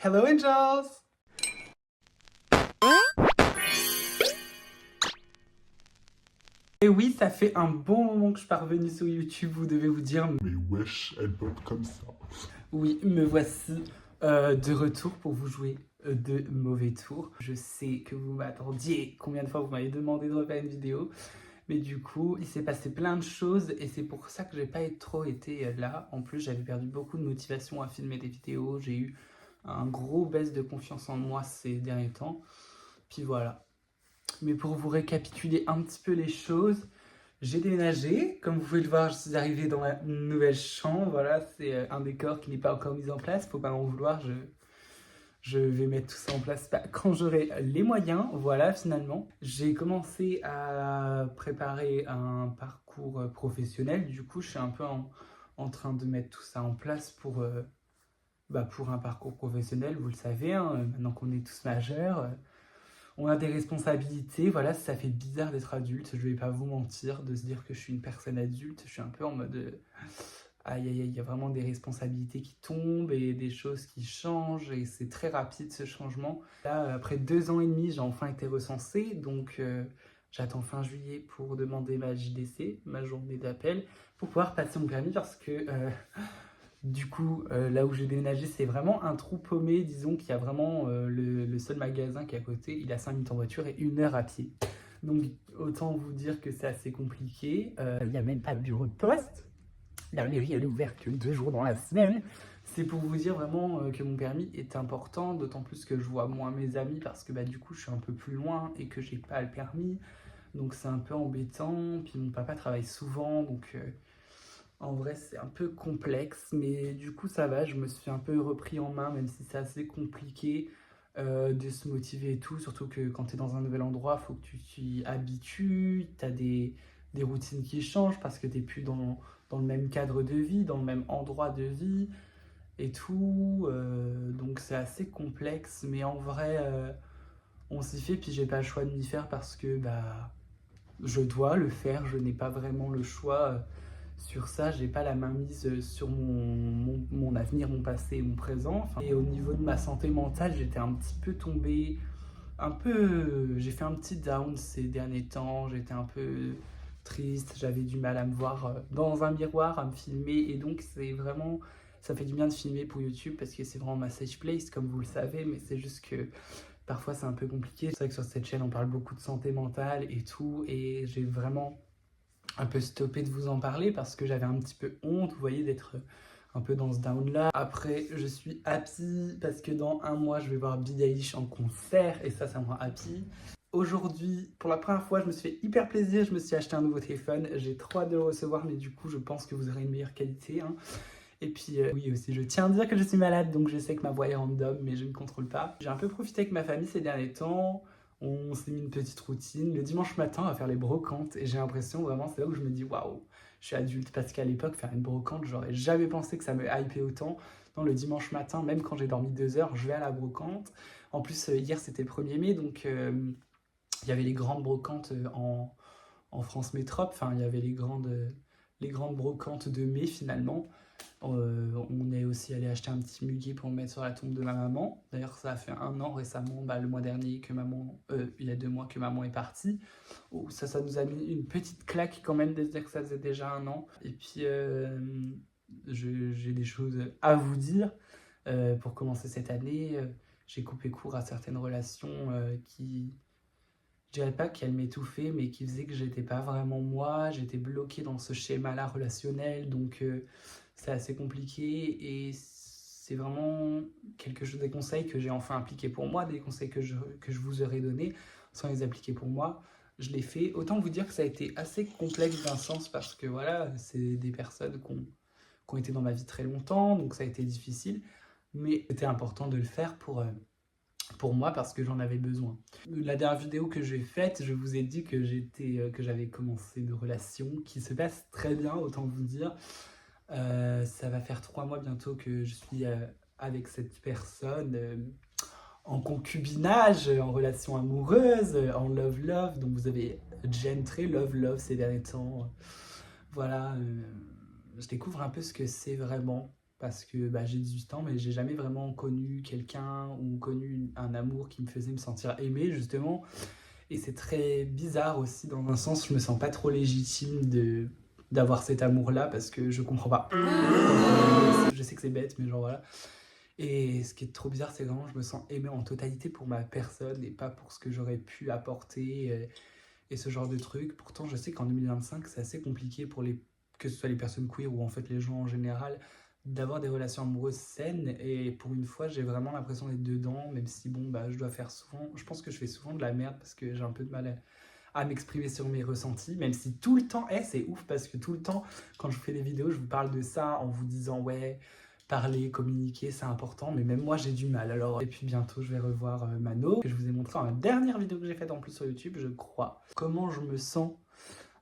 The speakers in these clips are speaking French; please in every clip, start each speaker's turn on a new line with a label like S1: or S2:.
S1: Hello Angels! Et oui, ça fait un bon moment que je suis pas revenue sur YouTube, vous devez vous dire.
S2: Mais wesh, elle pop comme ça.
S1: Oui, me voici de retour pour vous jouer de mauvais tours. Je sais que vous m'attendiez, combien de fois vous m'avez demandé de refaire une vidéo. Mais du coup, il s'est passé plein de choses et c'est pour ça que j'ai pas trop été là. En plus, j'avais perdu beaucoup de motivation à filmer des vidéos. J'ai eu un gros baisse de confiance en moi ces derniers temps. Puis voilà. Mais pour vous récapituler un petit peu les choses, j'ai déménagé. Comme vous pouvez le voir, je suis arrivée dans ma nouvelle chambre. Voilà, c'est un décor qui n'est pas encore mis en place. Faut pas m'en vouloir. Je vais mettre tout ça en place quand j'aurai les moyens. Voilà, finalement. J'ai commencé à préparer un parcours professionnel. Du coup, je suis un peu en train de mettre tout ça en place pour un parcours professionnel. Vous le savez, hein, maintenant qu'on est tous majeurs, on a des responsabilités. Voilà, ça fait bizarre d'être adulte. Je vais pas vous mentir, de se dire que je suis une personne adulte. Je suis un peu en mode aïe aïe aïe, il y a vraiment des responsabilités qui tombent et des choses qui changent et c'est très rapide ce changement. Là, après 2 ans et demi, j'ai enfin été recensée, donc j'attends fin juillet pour demander ma JDC, ma journée d'appel, pour pouvoir passer mon permis parce que du coup, là où j'ai déménagé, c'est vraiment un trou paumé. Disons qu'il y a vraiment le seul magasin qui est à côté, il a 5 minutes en voiture et 1 heure à pied. Donc autant vous dire que c'est assez compliqué. Il n'y a même pas de bureau de poste. La mairie, elle est ouverte que 2 jours dans la semaine. C'est pour vous dire vraiment que mon permis est important, d'autant plus que je vois moins mes amis parce que du coup je suis un peu plus loin et que j'ai pas le permis. Donc c'est un peu embêtant. Puis mon papa travaille souvent, donc en vrai c'est un peu complexe. Mais du coup ça va, je me suis un peu repris en main, même si c'est assez compliqué de se motiver et tout. Surtout que quand tu es dans un nouvel endroit, il faut que tu t'y habitues, tu as des routines qui changent parce que tu n'es plus dans le même cadre de vie, dans le même endroit de vie et tout. Donc c'est assez complexe, mais en vrai, on s'y fait. Puis j'ai pas le choix de m'y faire parce que je dois le faire. Je n'ai pas vraiment le choix sur ça. J'ai pas la main mise sur mon avenir, mon passé, mon présent. Et au niveau de ma santé mentale, j'étais un petit peu tombée. J'ai fait un petit down ces derniers temps, j'étais un peu triste, j'avais du mal à me voir dans un miroir, à me filmer, et donc c'est vraiment, ça fait du bien de filmer pour YouTube parce que c'est vraiment ma safe place, comme vous le savez, mais c'est juste que parfois c'est un peu compliqué. C'est vrai que sur cette chaîne on parle beaucoup de santé mentale et tout, et j'ai vraiment un peu stoppé de vous en parler parce que j'avais un petit peu honte, vous voyez, d'être un peu dans ce down là. Après, je suis happy parce que dans 1 mois, je vais voir Billie Eilish en concert et ça me rend happy. Aujourd'hui, pour la première fois, je me suis fait hyper plaisir, je me suis acheté un nouveau téléphone. J'ai trop hâte de le recevoir, mais du coup, je pense que vous aurez une meilleure qualité, hein. Et puis, oui aussi, je tiens à dire que je suis malade, donc je sais que ma voix est random, mais je ne contrôle pas. J'ai un peu profité avec ma famille ces derniers temps. On s'est mis une petite routine. Le dimanche matin, on va faire les brocantes. Et j'ai l'impression, vraiment, c'est là où je me dis, waouh, je suis adulte. Parce qu'à l'époque, faire une brocante, j'aurais jamais pensé que ça me hypait autant. Non, le dimanche matin, même quand j'ai dormi 2 heures, je vais à la brocante. En plus, hier, c'était le 1er mai, donc il y avait les grandes brocantes en France Métropole. Enfin, il y avait les grandes brocantes de mai, finalement. On est aussi allé acheter un petit muguet pour le mettre sur la tombe de ma maman. D'ailleurs, ça a fait 1 an récemment, le mois dernier, que il y a 2 mois que maman est partie. Oh, ça nous a mis une petite claque quand même de se dire que ça faisait déjà 1 an. Et puis, j'ai des choses à vous dire. Pour commencer cette année, j'ai coupé court à certaines relations qui, je dirais pas qu'elles m'étouffaient, mais qui faisaient que j'étais pas vraiment moi. J'étais bloquée dans ce schéma-là relationnel, donc c'est assez compliqué et c'est vraiment quelque chose, des conseils que j'ai enfin appliqués pour moi, des conseils que je vous aurais donnés sans les appliquer pour moi. Je l'ai fait. Autant vous dire que ça a été assez complexe d'un sens parce que voilà, c'est des personnes qui ont été dans ma vie très longtemps, donc ça a été difficile, mais c'était important de le faire pour moi parce que j'en avais besoin. La dernière vidéo que j'ai faite, je vous ai dit que j'avais commencé une relation qui se passe très bien, autant vous dire. Ça va faire 3 mois bientôt que je suis avec cette personne en concubinage, en relation amoureuse, en love-love. Donc vous avez Jen très love-love ces derniers temps. Voilà, je découvre un peu ce que c'est vraiment. parce que bah, j'ai 18 ans, mais j'ai jamais vraiment connu quelqu'un ou connu un amour qui me faisait me sentir aimé, justement. Et c'est très bizarre aussi, dans un sens, je me sens pas trop légitime d'avoir cet amour-là, parce que je comprends pas. Je sais que c'est bête, mais genre voilà. Et ce qui est trop bizarre, c'est vraiment je me sens aimé en totalité pour ma personne et pas pour ce que j'aurais pu apporter et ce genre de trucs. Pourtant, je sais qu'en 2025, c'est assez compliqué pour que ce soit les personnes queer ou en fait les gens en général, d'avoir des relations amoureuses saines. Et pour une fois, j'ai vraiment l'impression d'être dedans, même si bon, bah, je dois faire souvent. Je pense que je fais souvent de la merde parce que j'ai un peu de mal à m'exprimer sur mes ressentis, même si tout le temps, c'est ouf parce que tout le temps, quand je vous fais des vidéos, je vous parle de ça en vous disant ouais, parler, communiquer, c'est important, mais même moi j'ai du mal. Alors, et puis bientôt je vais revoir Mano, que je vous ai montré dans la dernière vidéo que j'ai faite en plus sur YouTube, je crois. Comment je me sens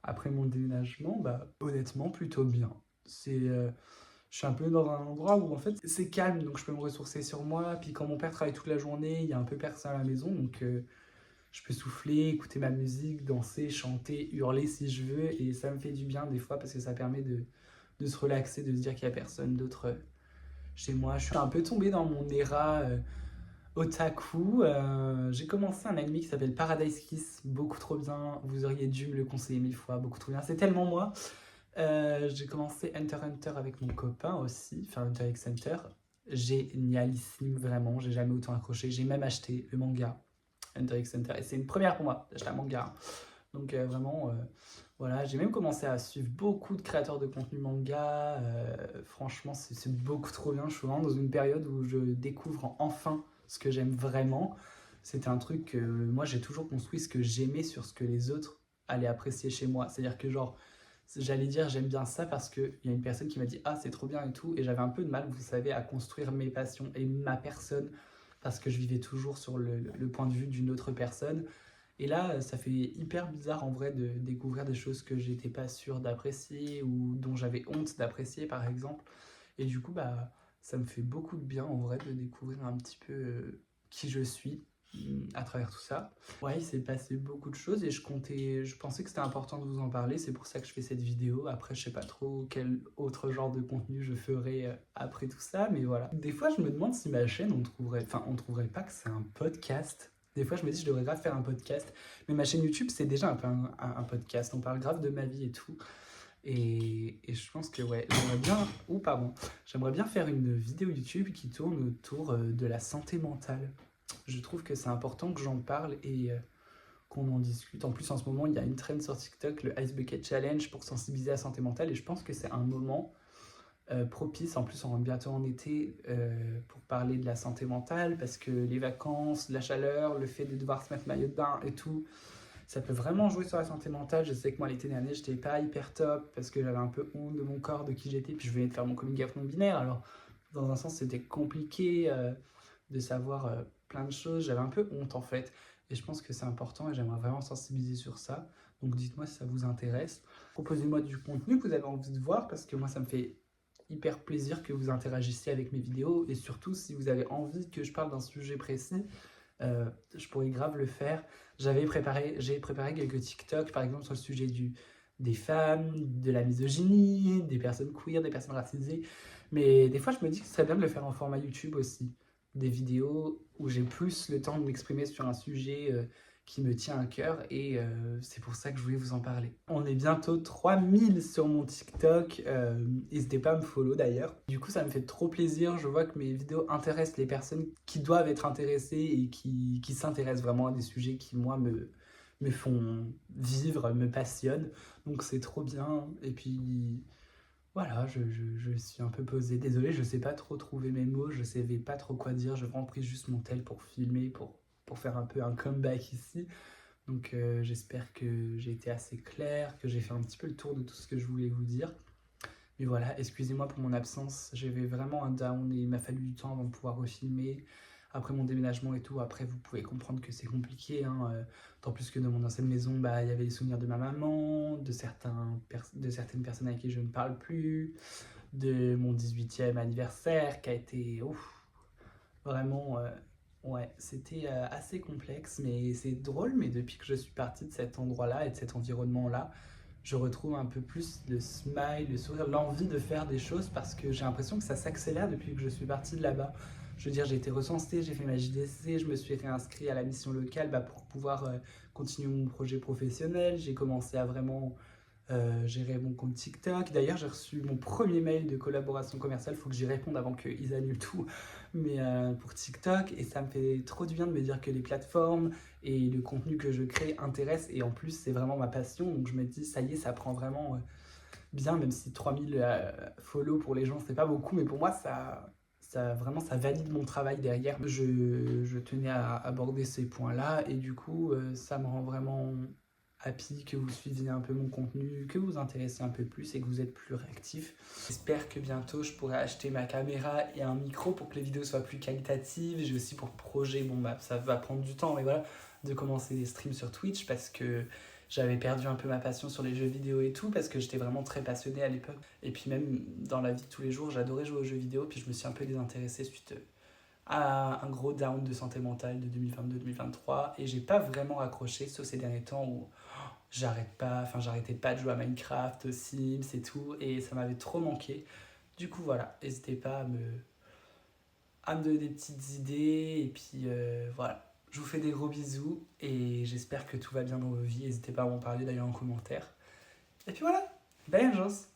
S1: après mon déménagement? Bah honnêtement plutôt bien. Je suis un peu dans un endroit où en fait c'est calme, donc je peux me ressourcer sur moi. Puis quand mon père travaille toute la journée, il y a un peu personne à la maison, donc je peux souffler, écouter ma musique, danser, chanter, hurler si je veux, et ça me fait du bien des fois parce que ça permet de se relaxer, de se dire qu'il n'y a personne d'autre chez moi. Je suis un peu tombée dans mon otaku. J'ai commencé un anime qui s'appelle Paradise Kiss, beaucoup trop bien. Vous auriez dû me le conseiller 1000 fois, beaucoup trop bien. C'est tellement moi. J'ai commencé Hunter x Hunter avec mon copain aussi, enfin Hunter x Hunter. Génialissime, vraiment. J'ai jamais autant accroché. J'ai même acheté le manga Hunter x Hunter. Et c'est une première pour moi d'acheter un manga. Donc vraiment, voilà, j'ai même commencé à suivre beaucoup de créateurs de contenu manga. Franchement, c'est beaucoup trop bien. Je suis vraiment dans une période où je découvre enfin ce que j'aime vraiment. C'était un truc que moi, j'ai toujours construit ce que j'aimais sur ce que les autres allaient apprécier chez moi. C'est-à-dire que genre, j'allais dire j'aime bien ça parce qu'il y a une personne qui m'a dit ah c'est trop bien et tout. Et j'avais un peu de mal, vous savez, à construire mes passions et ma personne parce que je vivais toujours sur le point de vue d'une autre personne. Et là, ça fait hyper bizarre en vrai de découvrir des choses que j'étais pas sûre d'apprécier ou dont j'avais honte d'apprécier par exemple. Et du coup, bah, ça me fait beaucoup de bien en vrai de découvrir un petit peu qui je suis à travers tout ça. Ouais, il s'est passé beaucoup de choses et je pensais que c'était important de vous en parler. C'est pour ça que je fais cette vidéo. Après, je sais pas trop quel autre genre de contenu je ferai après tout ça, mais voilà. Des fois, je me demande si ma chaîne, on trouverait pas que c'est un podcast. Des fois, je me dis, je devrais grave faire un podcast. Mais ma chaîne YouTube, c'est déjà un peu un podcast. On parle grave de ma vie et tout. Et je pense que, ouais, j'aimerais bien faire une vidéo YouTube qui tourne autour de la santé mentale. Je trouve que c'est important que j'en parle et qu'on en discute. En plus, en ce moment, il y a une trend sur TikTok, le Ice Bucket Challenge pour sensibiliser à la santé mentale. Et je pense que c'est un moment propice. En plus, on rentre bientôt en été pour parler de la santé mentale parce que les vacances, la chaleur, le fait de devoir se mettre maillot de bain et tout, ça peut vraiment jouer sur la santé mentale. Je sais que moi, l'été dernier, j'étais pas hyper top parce que j'avais un peu honte de mon corps, de qui j'étais, puis je venais de faire mon coming out non binaire. Alors, dans un sens, c'était compliqué de savoir plein de choses. J'avais un peu honte en fait. Et je pense que c'est important et j'aimerais vraiment sensibiliser sur ça. Donc dites-moi si ça vous intéresse. Proposez-moi du contenu que vous avez envie de voir parce que moi, ça me fait hyper plaisir que vous interagissiez avec mes vidéos. Et surtout, si vous avez envie que je parle d'un sujet précis, je pourrais grave le faire. J'ai préparé quelques TikTok, par exemple, sur le sujet des femmes, de la misogynie, des personnes queer, des personnes racisées. Mais des fois, je me dis que ce serait bien de le faire en format YouTube aussi. Des vidéos où j'ai plus le temps de m'exprimer sur un sujet qui me tient à cœur et c'est pour ça que je voulais vous en parler. On est bientôt 3000 sur mon TikTok, n'hésitez pas à me follow d'ailleurs. Du coup ça me fait trop plaisir, je vois que mes vidéos intéressent les personnes qui doivent être intéressées et qui s'intéressent vraiment à des sujets qui moi me font vivre, me passionnent. Donc c'est trop bien et puis voilà, je suis un peu posée. Désolé, je sais pas trop trouver mes mots, je savais pas trop quoi dire. J'ai vraiment pris juste mon tel pour filmer, pour faire un peu un comeback ici. Donc j'espère que j'ai été assez clair, que j'ai fait un petit peu le tour de tout ce que je voulais vous dire. Mais voilà, excusez-moi pour mon absence. J'avais vraiment un down et il m'a fallu du temps avant de pouvoir refilmer. Après mon déménagement et tout, après vous pouvez comprendre que c'est compliqué. Tant plus que dans mon ancienne maison, bah, il y avait les souvenirs de ma maman, de certaines personnes avec qui je ne parle plus, de mon 18e anniversaire qui a été vraiment... ouais, c'était assez complexe, mais c'est drôle. Mais depuis que je suis partie de cet endroit-là et de cet environnement-là, je retrouve un peu plus le smile, le sourire, l'envie de faire des choses parce que j'ai l'impression que ça s'accélère depuis que je suis partie de là-bas. Je veux dire, j'ai été recensée, j'ai fait ma JDC, je me suis réinscrit à la mission locale pour pouvoir continuer mon projet professionnel. J'ai commencé à vraiment gérer mon compte TikTok. D'ailleurs, j'ai reçu mon premier mail de collaboration commerciale. Il faut que j'y réponde avant qu'ils annulent tout. Mais pour TikTok, et ça me fait trop du bien de me dire que les plateformes et le contenu que je crée intéressent. Et en plus, c'est vraiment ma passion. Donc je me dis, ça y est, ça prend vraiment bien, même si 3000 follow pour les gens, c'est pas beaucoup. Mais pour moi, vraiment, ça valide mon travail derrière. Je tenais à aborder ces points-là. Et du coup, ça me rend vraiment happy que vous suiviez un peu mon contenu, que vous vous intéressez un peu plus et que vous êtes plus réactif. J'espère que bientôt je pourrai acheter ma caméra et un micro pour que les vidéos soient plus qualitatives. J'ai aussi pour projet, bon bah ça va prendre du temps, mais voilà, de commencer des streams sur Twitch parce que j'avais perdu un peu ma passion sur les jeux vidéo et tout parce que j'étais vraiment très passionné à l'époque. Et puis même dans la vie de tous les jours, j'adorais jouer aux jeux vidéo, puis je me suis un peu désintéressé suite à un gros down de santé mentale de 2022-2023 et j'ai pas vraiment accroché sauf ces derniers temps où j'arrêtais pas de jouer à Minecraft, aux Sims et tout, et ça m'avait trop manqué. Du coup, voilà, n'hésitez pas à me donner des petites idées, et puis voilà. Je vous fais des gros bisous, et j'espère que tout va bien dans vos vies. N'hésitez pas à m'en parler d'ailleurs en commentaire. Et puis voilà, bye Angels!